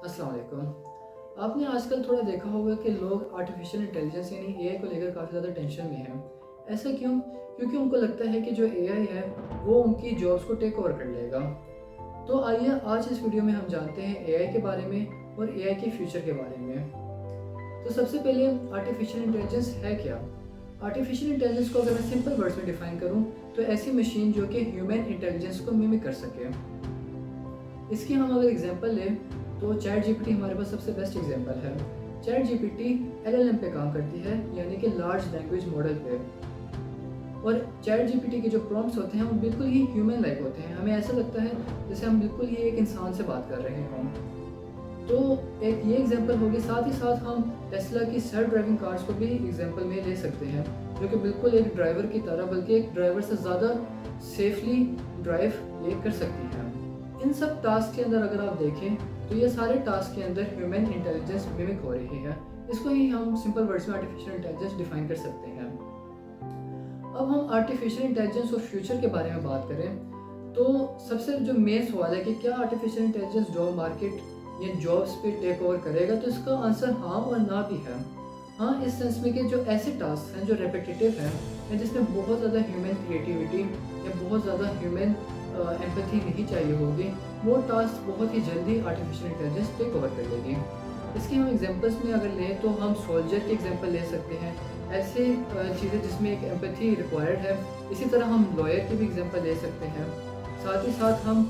अस्सलाम वालेकुम। आपने आजकल थोड़ा देखा होगा कि लोग आर्टिफिशियल इंटेलिजेंस यानी एआई को लेकर काफ़ी ज़्यादा टेंशन में हैं। ऐसा क्यों? क्योंकि उनको लगता है कि जो एआई है वो उनकी जॉब्स को टेक ओवर कर लेगा। तो आइए आज इस वीडियो में हम जानते हैं एआई के बारे में और एआई के फ्यूचर के बारे में। तो सबसे पहले आर्टिफिशियल इंटेलिजेंस है क्या? आर्टिफिशियल इंटेलिजेंस को अगर मैं सिंपल वर्ड्स में डिफाइन करूँ तो ऐसी मशीन जो कि ह्यूमन इंटेलिजेंस को मिमिक कर सके। इसकी हम अगर एग्जांपल लें तो चैट जीपीटी हमारे पास सबसे बेस्ट एग्जांपल है। चैट जीपीटी एलएलएम पे काम करती है, यानी कि लार्ज लैंग्वेज मॉडल पे। और चैट जीपीटी के जो प्रॉम्प्ट्स होते हैं वो बिल्कुल ही ह्यूमन लाइक होते हैं। हमें ऐसा लगता है जैसे हम बिल्कुल ही एक इंसान से बात कर रहे हों। तो एक ये एग्जांपल होगी, साथ ही साथ हम टेस्ला की सेल्फ ड्राइविंग कार्स को भी एग्जांपल में ले सकते हैं, जो कि बिल्कुल एक ड्राइवर की तरह बल्कि एक ड्राइवर से ज़्यादा सेफली ड्राइव ये कर सकती हैं। इन सब टास्क के अंदर अगर आप देखें तो ये सारे टास्क के अंदर ह्यूमन इंटेलिजेंस मिमिक हो रही है। इसको ही हम सिंपल वर्ड्स में आर्टिफिशियल इंटेलिजेंस डिफाइन कर सकते हैं। अब हम आर्टिफिशियल इंटेलिजेंस और फ्यूचर के बारे में बात करें तो सबसे जो मेन सवाल है कि क्या आर्टिफिशियल इंटेलिजेंस जॉब मार्केट या जॉब्स पे टेक ओवर करेगा, तो इसका आंसर हाँ और ना भी है। हाँ इस सेंस में कि जो ऐसे टास्क हैं जो रेपिटेटिव हैं या जिसमें बहुत ज़्यादा ह्यूमन क्रिएटिविटी या बहुत ज़्यादा ह्यूमन एम्पैथी नहीं चाहिए होगी, वो टास्क बहुत ही जल्दी आर्टिफिशियल इंटेलिजेंस टेक ओवर कर लेगी। इसके हम एग्जांपल्स में अगर लें तो हम सोल्जर के एग्जांपल ले सकते हैं, ऐसे चीज़ें जिसमें एक एम्पैथी रिक्वायर्ड है। इसी तरह हम लॉयर की भी एग्जांपल ले सकते हैं। साथ ही साथ हम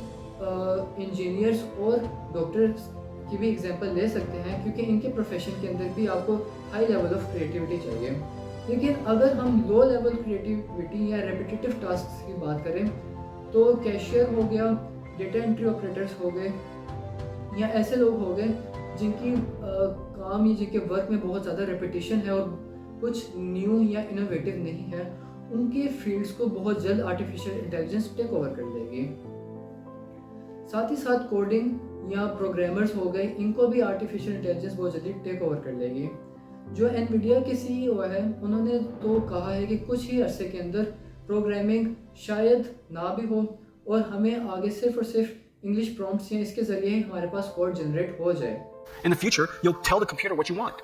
इंजीनियर्स और डॉक्टर्स की भी एग्जांपल ले सकते हैं, क्योंकि इनके प्रोफेशन के अंदर भी आपको हाई लेवल ऑफ क्रिएटिविटी चाहिए। लेकिन अगर हम लो लेवल क्रिएटिविटी या रेपिटेटिव टास्क की बात करें तो कैशियर हो गया, डेटा एंट्री ऑपरेटर्स हो गए, या ऐसे लोग हो गए जिनकी काम या जिनके वर्क में बहुत ज़्यादा रेपिटेशन है और कुछ न्यू या इनोवेटिव नहीं है, उनके फील्ड्स को बहुत जल्द आर्टिफिशियल इंटेलिजेंस टेक ओवर कर लेगी। साथ ही साथ कोडिंग या प्रोग्रामर्स हो गए, इनको भी आर्टिफिशियल इंटेलिजेंस बहुत जल्दी टेक ओवर कर लेगी। जो एनवीडिया के सीईओ है उन्होंने तो कहा है कि कुछ ही अरसे के अंदर प्रोग्रामिंग शायद ना भी हो और हमें आगे सिर्फ और सिर्फ इंग्लिश प्रॉम्प्ट्स या इसके ज़रिए ही हमारे पास कोड जनरेट हो जाए। In the future, you'll tell the computer what you want.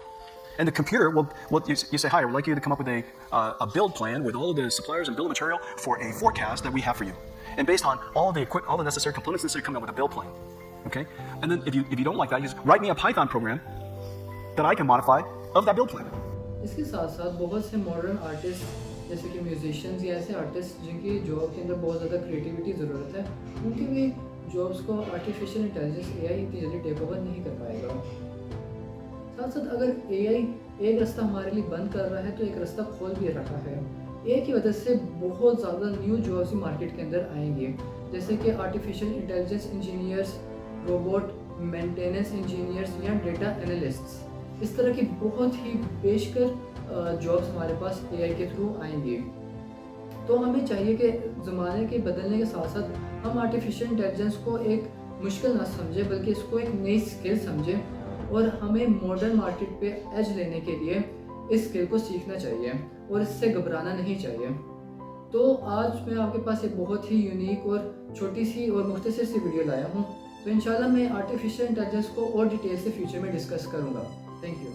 And the computer will you say, hi, I would like you to come up with a build plan with all of the suppliers and bill of material for a forecast that we have for you. And based on all the necessary components necessary, come up with a build plan. Okay? And then if you don't like that, you just write me a Python program that I can modify of that build plan. इसके साथ साथ बहुत से modern artist जैसे कि musicians या ऐसे artist जिनकी जॉब के अंदर बहुत ज़्यादा क्रिएटिविटी ज़रूरत है, उनकी भी जॉब्स को आर्टिफिशियल इंटेलिजेंस एआई इतनी जल्दी टेक ओवर नहीं कर पाएगा। साथ साथ अगर एआई एक रास्ता हमारे लिए बंद कर रहा है तो एक रास्ता खोल भी रहा है। एआई की वजह से बहुत ज़्यादा न्यू जॉब्स मार्केट के अंदर आएंगे, जैसे कि artificial intelligence engineers, robot maintenance engineers या डेटा एनालिस्ट्स। इस तरह की बहुत ही पेशकर जॉब्स हमारे पास एआई के थ्रू आएंगी। तो हमें चाहिए कि ज़माने के बदलने के साथ साथ हम आर्टिफिशियल इंटेलिजेंस को एक मुश्किल ना समझें, बल्कि इसको एक नई स्किल समझें और हमें मॉडर्न मार्केट पे एज लेने के लिए इस स्किल को सीखना चाहिए और इससे घबराना नहीं चाहिए। तो आज मैं आपके पास एक बहुत ही यूनिक और छोटी सी और मुख्तसर सी वीडियो लाया हूँ। तो इंशाल्लाह मैं आर्टिफिशियल इंटेलिजेंस को और डिटेल से फ्यूचर में डिस्कस करूँगा। Thank you.